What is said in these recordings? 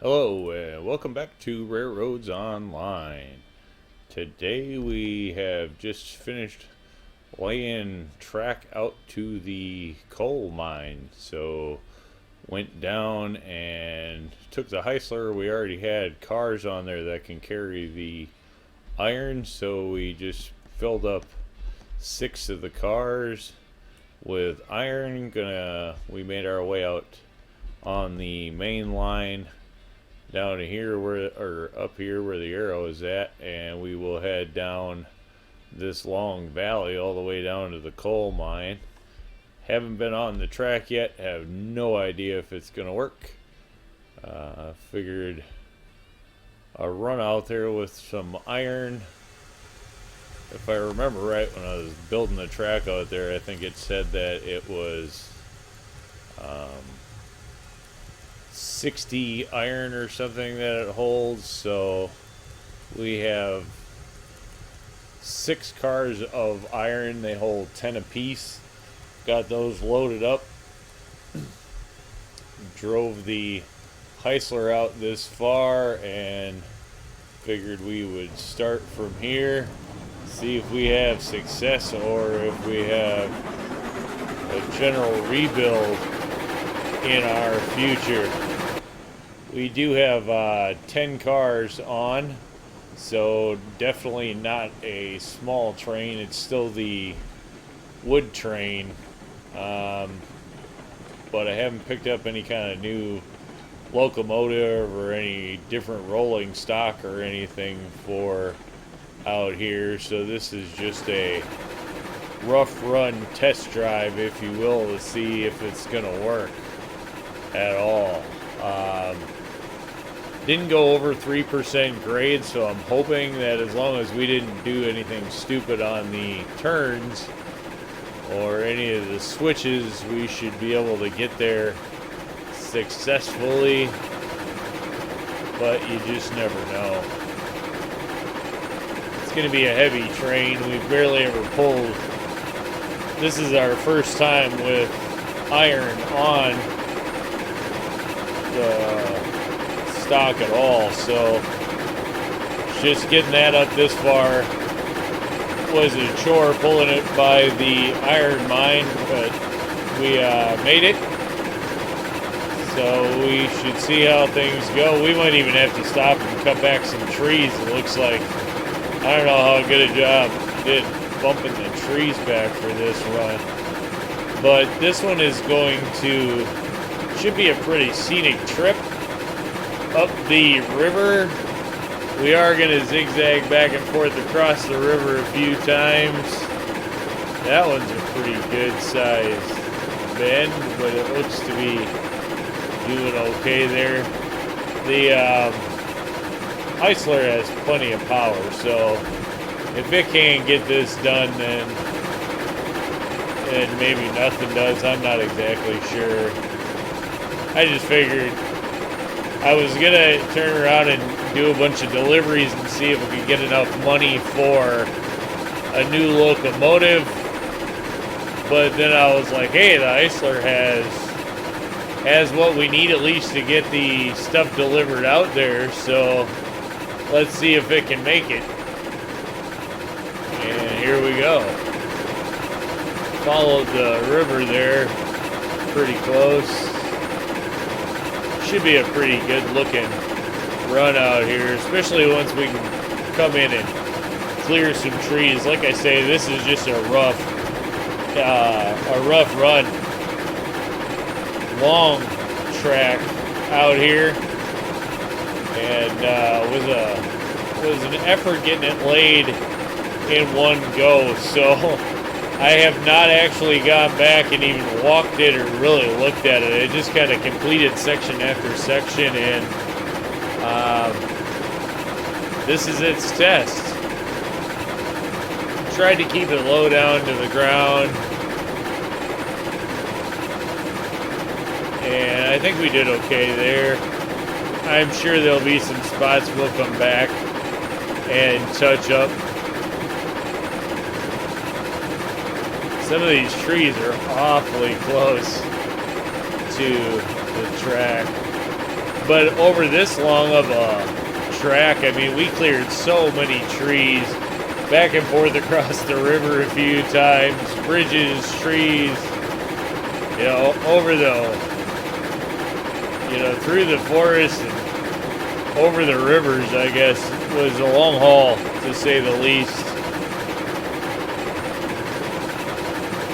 Hello, and welcome back to RailRoads Online. Today we have just finished laying track out to the coal mine. So went down and took the Heisler. We already had cars on there that can carry the iron, so we just filled up 6 of the cars with iron. We made our way out on the main line down here or up here where the arrow is at, and we will head down this long valley all the way down to the coal mine. Haven't been on the track yet, have no idea if it's gonna work. Figured a run out there with some iron. If I remember right, when I was building the track out there, I think it said that it was 60 iron or something that it holds. So we have 6 cars of iron. They hold 10 apiece. Got those loaded up. Drove the Heisler out this far and figured we would start from here, see if we have success or if we have a general rebuild in our future. We do have 10 cars on, so definitely not a small train. It's still the wood train, but I haven't picked up any kind of new locomotive or any different rolling stock or anything for out here. So this is just a rough run test drive, if you will, to see if it's gonna work at all. Didn't go over 3% grade, so I'm hoping that as long as we didn't do anything stupid on the turns or any of the switches, we should be able to get there successfully, but you just never know. It's going to be a heavy train. We've barely ever pulled. This is our first time with iron on the stock at all, so just getting that up this far was a chore, pulling it by the iron mine, but we made it. So we should see how things go. We might even have to stop and cut back some trees. It looks like, I don't know how good a job we did bumping the trees back for this run, but this one is should be a pretty scenic trip up the river. We are going to zigzag back and forth across the river a few times. That one's a pretty good sized bend, but it looks to be doing okay there. The Heisler has plenty of power, so if it can't get this done, then maybe nothing does. I'm not exactly sure. I just figured I was gonna turn around and do a bunch of deliveries and see if we could get enough money for a new locomotive. But then I was like, hey, the Heisler has what we need at least to get the stuff delivered out there. So let's see if it can make it. And here we go. Followed the river there pretty close. Should be a pretty good looking run out here, especially once we can come in and clear some trees. Like I say, this is just a rough run. Long track out here, and was an effort getting it laid in one go. So I have not actually gone back and even walked it or really looked at it. I just kind of completed section after section, and this is its test. Tried to keep it low down to the ground, and I think we did okay there. I'm sure there'll be some spots we'll come back and touch up. Some of these trees are awfully close to the track. But over this long of a track, I mean, we cleared so many trees, back and forth across the river a few times, bridges, trees, you know, over the, you know, through the forest and over the rivers, I guess, was a long haul, to say the least.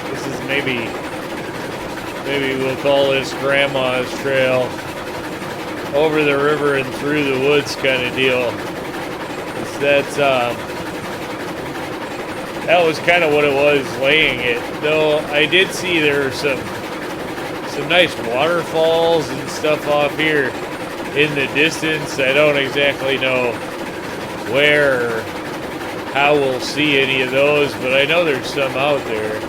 This is maybe we'll call this Grandma's Trail. Over the river and through the woods kind of deal. That was kind of what it was laying it. Though I did see there were some nice waterfalls and stuff off here in the distance. I don't exactly know where or how we'll see any of those, but I know there's some out there.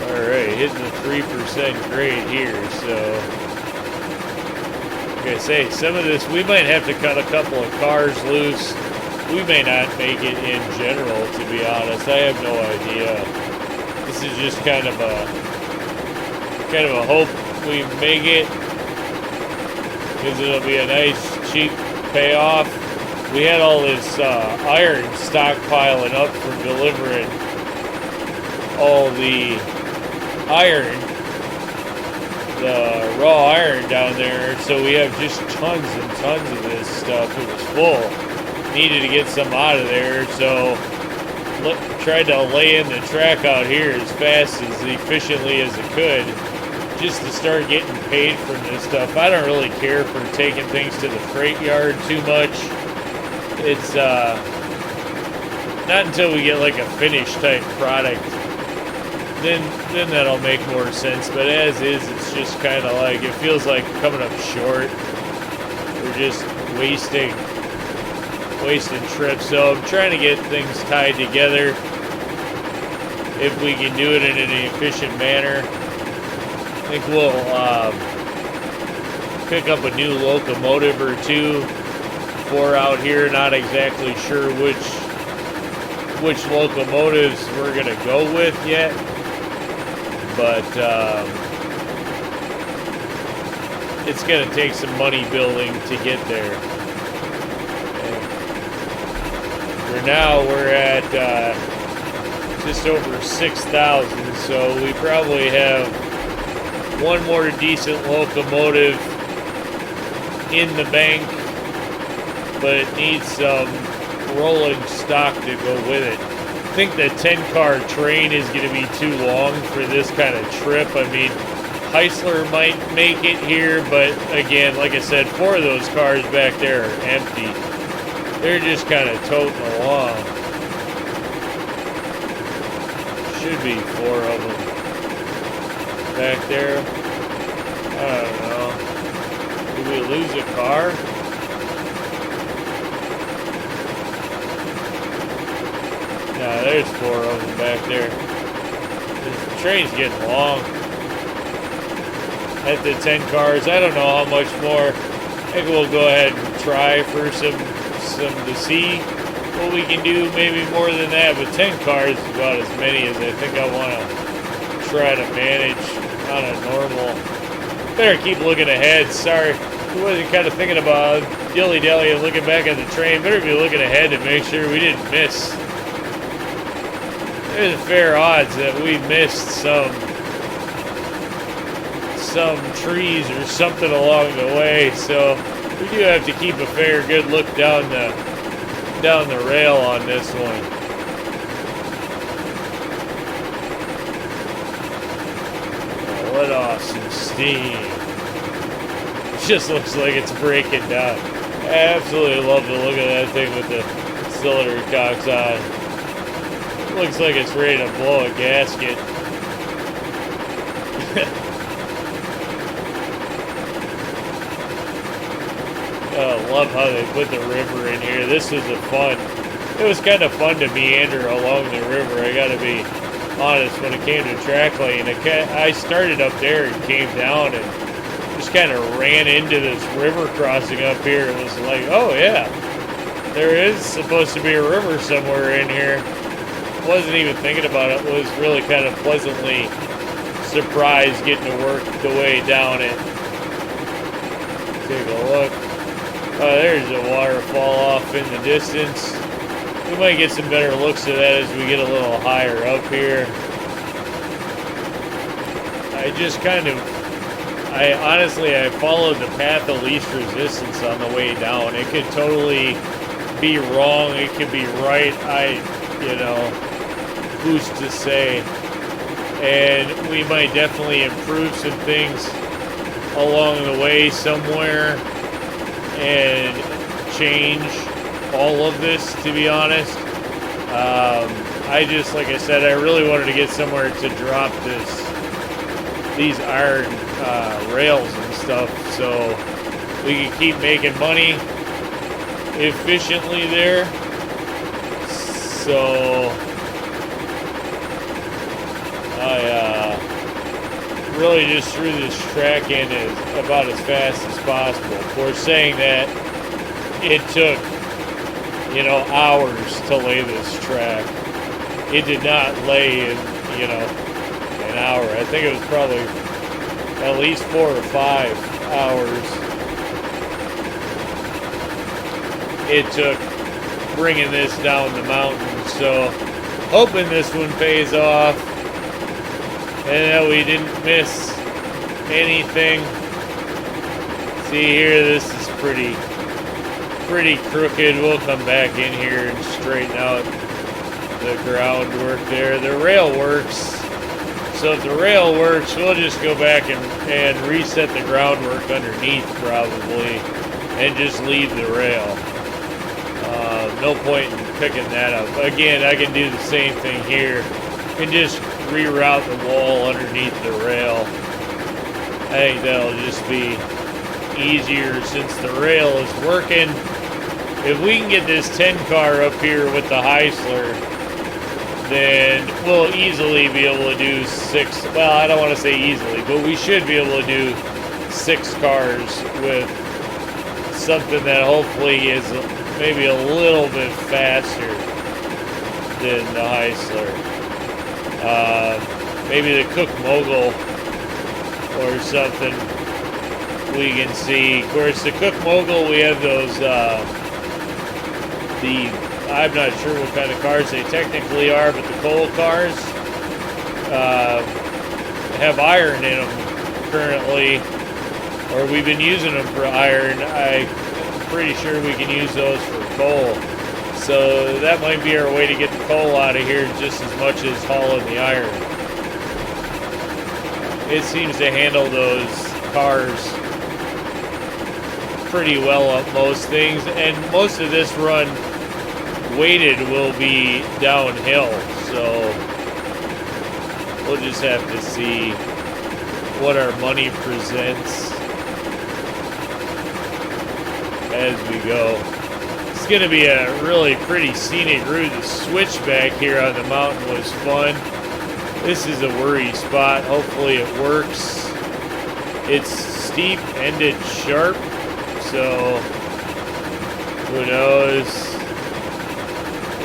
Alright, hitting the 3% grade here, so like I say, some of this, we might have to cut a couple of cars loose. We may not make it in general, to be honest. I have no idea. This is just kind of a hope we make it, because it'll be a nice, cheap payoff. We had all this iron stockpiling up from delivering all the iron, the raw iron down there, so we have just tons and tons of this stuff. It was full. Needed to get some out of there, so tried to lay in the track out here as fast, as efficiently as it could, just to start getting paid from this stuff. I don't really care for taking things to the freight yard too much. It's not until we get like a finished type product, then that'll make more sense. But as is, it's just kind of like, it feels like coming up short. We're just wasting trips. So I'm trying to get things tied together if we can do it in an efficient manner. I think we'll pick up a new locomotive or two for out here. Not exactly sure which locomotives we're gonna go with yet, but it's gonna take some money building to get there. For now, we're at just over 6,000, so we probably have one more decent locomotive in the bank, but it needs some rolling stock to go with it. I think the 10-car train is going to be too long for this kind of trip. I mean, Heisler might make it here, but again, like I said, 4 of those cars back there are empty. They're just kind of toting along. Should be 4 of them back there. I don't know. Did we lose a car? Nah, there's 4 of them back there. The train's getting long. At the 10 cars, I don't know how much more. I think we'll go ahead and try for some to see what we can do, maybe more than that, but 10 cars is about as many as I think I want to try to manage on a normal. Better keep looking ahead. Sorry, I wasn't kind of thinking about dilly-dally and looking back at the train. Better be looking ahead to make sure we didn't miss. There's a fair odds that we missed some trees or something along the way, so we do have to keep a fair good look down the rail on this one. Let off some steam. It just looks like it's breaking down. I absolutely love the look of that thing with the cylinder cocks on. It looks like it's ready to blow a gasket. Love how they put the river in here. This was it was kind of fun to meander along the river, I gotta be honest, when it came to track lane. I started up there and came down and just kind of ran into this river crossing up here. It was like, oh yeah, there is supposed to be a river somewhere in here. Wasn't even thinking about it. Was really kind of pleasantly surprised getting to work the way down it. take a look. There's a waterfall off in the distance. We might get some better looks at that as we get a little higher up here. I followed the path of least resistance on the way down. It could totally be wrong. It could be right. Who's to say? And we might definitely improve some things along the way somewhere and change all of this, to be honest. Like I said, I really wanted to get somewhere to drop these iron rails and stuff so we can keep making money efficiently there. So I really just threw this track in about as fast as possible. Of course, saying that, it took hours to lay this track. It did not lay in an hour. I think it was probably at least 4 or 5 hours it took bringing this down the mountain. So hoping this one pays off and that we didn't miss anything. See here, this is pretty crooked. We'll come back in here and straighten out the groundwork there. The rail works. So if the rail works, we'll just go back and reset the groundwork underneath probably and just leave the rail. No point in picking that up. Again, I can do the same thing here and just reroute the wall underneath the rail. I think that'll just be easier since the rail is working. If we can get this 10 car up here with the Heisler, then we'll easily be able to do 6. Well, I don't want to say easily, but we should be able to do 6 cars with something that hopefully is maybe a little bit faster than the Heisler. Maybe the Cook Mogul or something we can see. Of course, the Cook Mogul, we have those, I'm not sure what kind of cars they technically are, but the coal cars have iron in them currently, or we've been using them for iron. I'm pretty sure we can use those for coal. So that might be our way to get the coal out of here just as much as hauling the iron. It seems to handle those cars pretty well up most things, and most of this run weighted will be downhill, so we'll just have to see what our money presents as we go. It's going to be a really pretty scenic route. The switchback here on the mountain was fun. This is a worry spot. Hopefully it works. It's steep and it's sharp, so who knows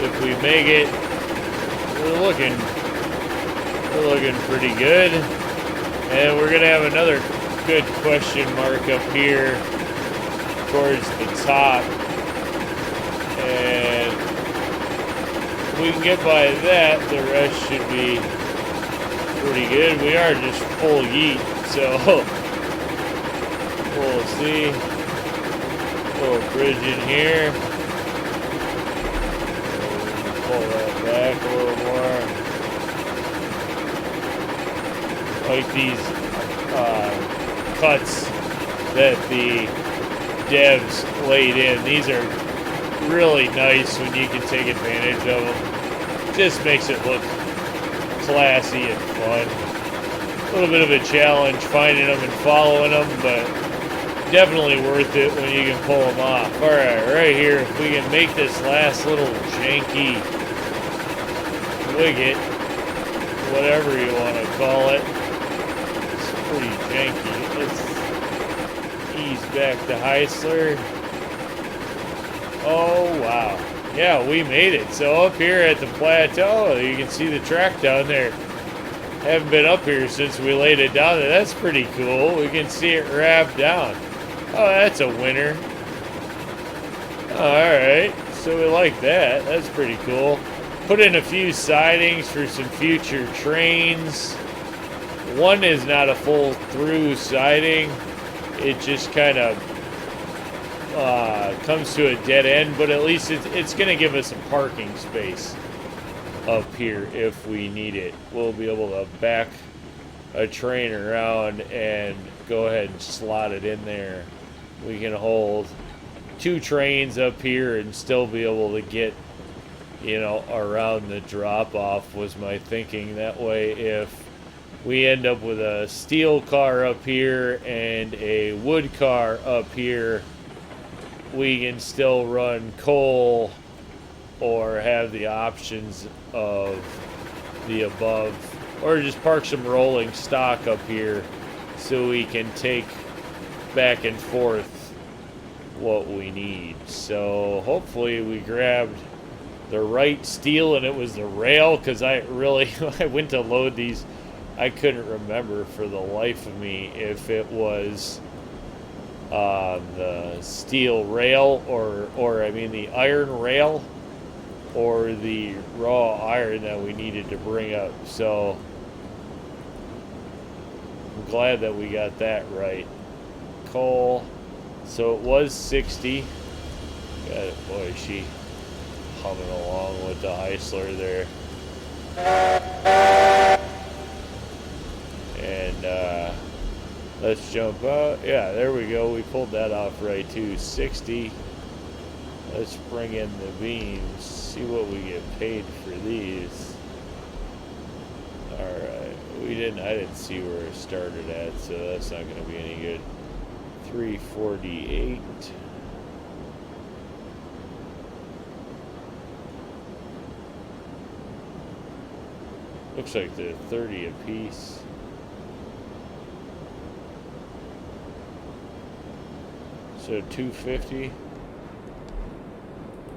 if we make it. We're looking pretty good, and we're gonna have another good question mark up here towards the top, and if we can get by that, the rest should be pretty good. We are just full yeet, so we'll see. Little bridge in here. Pull that back a little more. Like these cuts that the devs laid in. These are really nice when you can take advantage of them. Just makes it look classy and fun. A little bit of a challenge finding them and following them, but definitely worth it when you can pull them off. Alright, right here, if we can make this last little janky wicket, whatever you want to call it. It's pretty janky. Let's ease back to Heisler. Oh, wow. Yeah, we made it. So up here at the plateau, you can see the track down there. Haven't been up here since we laid it down there. That's pretty cool. We can see it wrap down. Oh, that's a winner. Alright, so we like that. That's pretty cool. Put in a few sidings for some future trains. One is not a full through siding. It just kind of comes to a dead end, but at least it's going to give us some parking space up here if we need it. We'll be able to back a train around and go ahead and slot it in there. We can hold 2 trains up here and still be able to get, you know, around the drop off was my thinking. That way, if we end up with a steel car up here and a wood car up here, we can still run coal or have the options of the above, or just park some rolling stock up here so we can take back and forth what we need. So hopefully we grabbed the right steel and it was the rail, because I went to load these, I couldn't remember for the life of me if it was the steel rail or I mean the iron rail or the raw iron that we needed to bring up. So I'm glad that we got that right. Coal. So it was 60. Got it. Boy, is she humming along with the Heisler there. And let's jump out. Yeah, there we go. We pulled that off right too. 60. Let's bring in the beams. See what we get paid for these. Alright. I didn't see where it started at, so that's not going to be any good. 348. Looks like they're 30 a piece. So 250.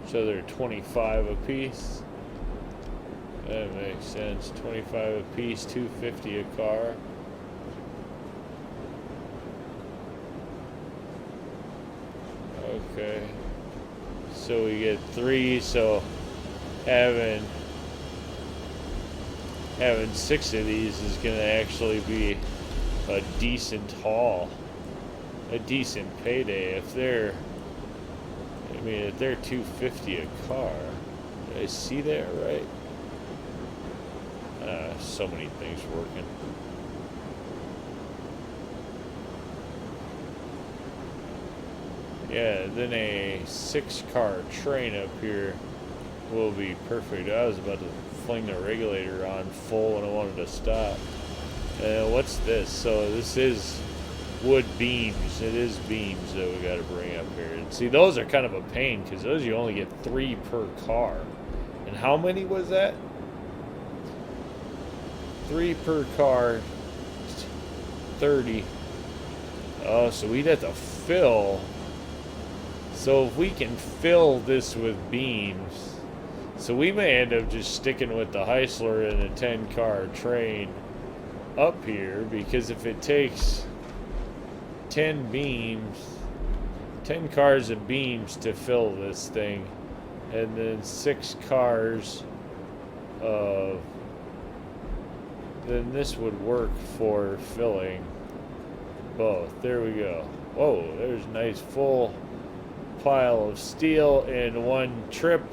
So they're 25 a piece. That makes sense. 25 a piece, 250 a car. Okay. So we get 3, so having 6 of these is going to actually be a decent haul. A decent payday if they're 250 a car. Did I see that right? So many things working. Yeah, then a 6-car train up here will be perfect. I was about to fling the regulator on full and I wanted to stop. What's this? So this is wood beams. It is beams that we got to bring up here. And see, those are kind of a pain because those you only get 3 per car. And how many was that? 3 per car. 30. Oh, so we'd have to fill. So if we can fill this with beams, so we may end up just sticking with the Heisler and a 10-car train up here, because if it takes 10 beams, 10 cars of beams to fill this thing, and then 6 cars of, then this would work for filling both. There we go. Whoa, there's a nice full pile of steel in one trip.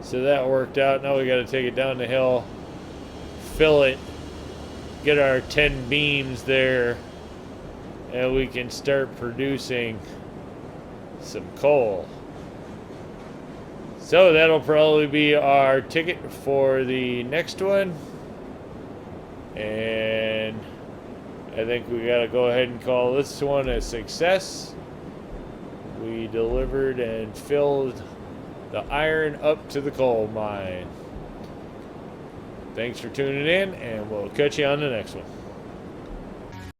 So that worked out. Now we got to take it down the hill, fill it, get our 10 beams there, and we can start producing some coal. So that'll probably be our ticket for the next one. And I think we got to go ahead and call this one a success. We delivered and filled the iron up to the coal mine. Thanks for tuning in, and we'll catch you on the next one.